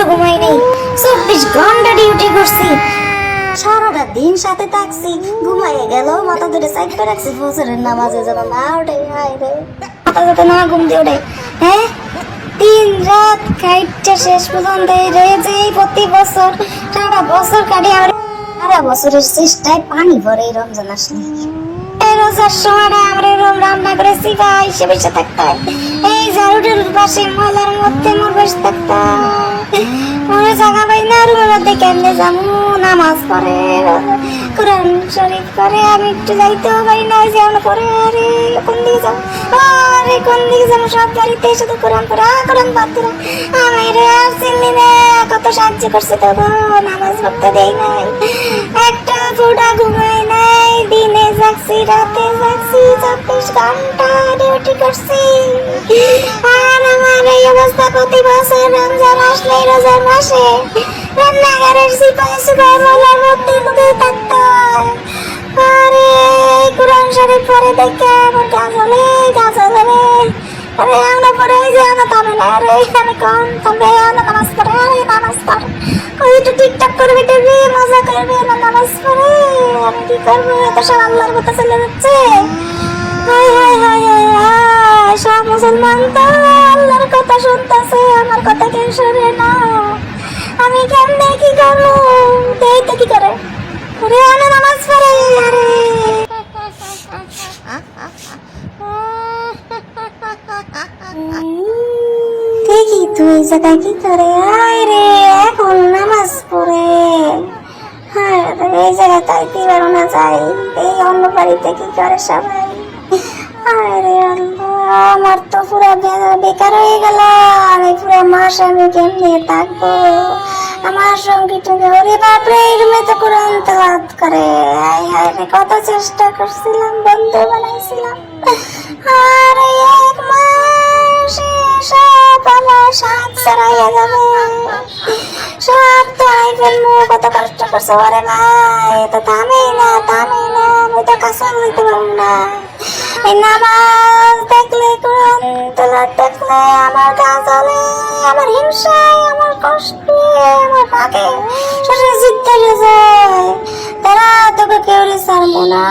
একটু ঘুমাই নেই, 24 ঘন্টা ডিউটি করছি, সারাটা দিন সাথে থাকছি, ঘুমাইয়ে গেল মাথা ধরে সাইড করে রাখছি ফজরের নামাজে যেন না ওঠে। হায় রে, মাথা যাতে না ঘুম দিয়ে ওঠে। হ্যাঁ, দিন রাত খাইটা শেষ পর্যন্ত এই রে যে প্রতি বছর সারা বছর কাটি আমার, সারা বছরের চেষ্টায় পানি ভরে এই রমজান আসলে। এই রোজার সময়টা আমরা এরকম রান্না করে সিফা হিসেবে বসে থাকতাম, এই ঝাড়ুটার পাশে ময়লার মধ্যে মোর বসে থাকতাম, মনে জায়গা পাই না রুমের মধ্যে কেমনে যাবো নামাজ পড়ে কোরআন শরীফ করে, আমি একটু যাইতেও পারি না যেমন করে। আরে কোন দিকে যাবো, আরে কোন দিকে যাবো, সব বাড়িতে শুধু কোরআন পড়া কোরআন পড়তে। আমি রে আর চিনলি না কত সাহায্য করছে তবু নামাজ পড়তে দেই নাই, একটা ফুটা ঘুমাই নাই, দিনে যাচ্ছি রাতে যাচ্ছি, 24 ঘন্টা ডিউটি করছি। আর আমার এই অবস্থা প্রতি বছর রমজান আসলে রোজার মাসে রান্নাঘরের সিপাহি সুপাই ময়লার মধ্যে ঢুকে থাকতো। আরে কোরআন শরীফ পড়ে দেখে আমার কাজ হলে আরে আমরা পড়ে যে আমরা থামে না রে, এখানে কম থামবে না, নামাজ পড়ে নামাজ পড়ে ওই একটু টিকটক করবে টিভি মজা করবে না, নামাজ পড়ে আমি কি করবো, এত সব আল্লাহর কথা চলে যাচ্ছে। হায় হায় হায় হায় হায়, সব মুসলমান তো আল্লাহর কথা শুনতেছে, আমার কথা কেউ শোনে না, আমি কেমনে কি করবো, এই তো কি করে রে আনা নামাজ পড়ে। আরে দেখি তুই জায়গায় কি করে, আয় রে এখন নামাজ পড়ে। হ্যাঁ এই জায়গায় তাই কি পারো না যাই, এই অন্য বাড়িতে কি করে সবাই। আয় রে আল্লাহ, আমার তো পুরো বেকার হয়ে গেল, আমি পুরো মাস আমি কেমনে থাকবো, আমার সঙ্গী টঙ্গি ওরে বাপরে এই রুমে তো কোরআন তেলাওয়াত করে। আয় হায় রে, কত চেষ্টা করছিলাম, বন্ধু বানাইছিলাম, আর এক মাসে সব আমার সাথ ছাড়াইয়া যাবে, সব তো আই ফেলবো, কত কষ্ট করছো ওরে ভাই, তো থামেই না আমি তো কাছে বলতে পারবো না। এই নামাজ দেখলে কোরআন তেলাওয়াত দেখলে আমার গা জ্বলে, আমার হিংসায় আমার কষ্টে আমার পাকে শরীরে জিদ ধরে যায়, তারা তোকে কেউ রে ছাড়বো না,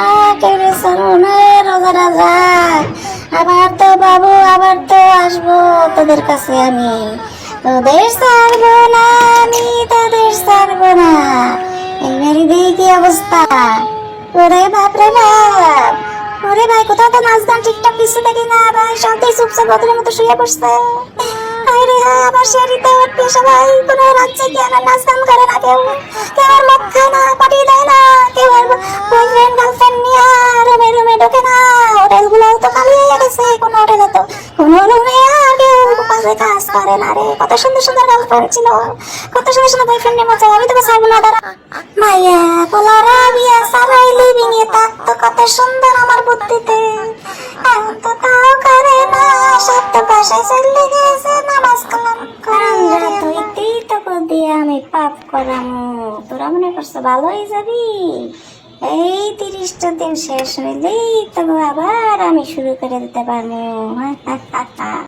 রোজারা যায়, আবার তো বাবু আবার তো আসবো তোদের কাছে, আমি তোদের ছাড়বো না, আমি তোদের ছাড়বো না। এইবারে দেখি কি অবস্থা, ওরে বাপ রে বাপ, ওরে ভাই কোথাও তো নাচ গান ঠিকঠাক কিছু দেখি না ভাই, সবাই চুপচাপ বদলের মতো শুয়ে পড়ছে। আরে হ্যাঁ, আবার শরীরতে উঠবে সবাই, কোনো রাজ্যে কি আমার নাচ গান করে না, কেউ আর মদ খায় না, পার্টি দেয় না, কেউ আর বয়ফ্রেন্ড গার্লফ্রেন্ড নিয়ে রুমে রুমে ঢোকে না, হোটেলগুলো তো খালি হয়ে গেছে, কোনো হোটেলে তো কোনো রুমে আর কেউ পাশে কাজ করে না রে, কত সুন্দর সুন্দর গার্লফ্রেন্ড ছিল, কত সুন্দর সুন্দর বয়ফ্রেন্ড নিয়ে মজা, আমি তোকে ছাড়বো না দাঁড়া। মাইয়া পোলারা বিয়া সারাই লিভিং এ থাকতো কত সুন্দর আমার বুদ্ধিতে, এখন তো তাও করে না, সব তো বাসায় চলে গেছে, নামাজ কালাম কোরআন রাত হইতেই তো দিয়ে আমি পাপ করামু, তোরা মনে করছো ভালো হয়ে যাবি, এই 30টা দিন শেষ হইলেই তো আবার আমি শুরু করে দিতে পারবো।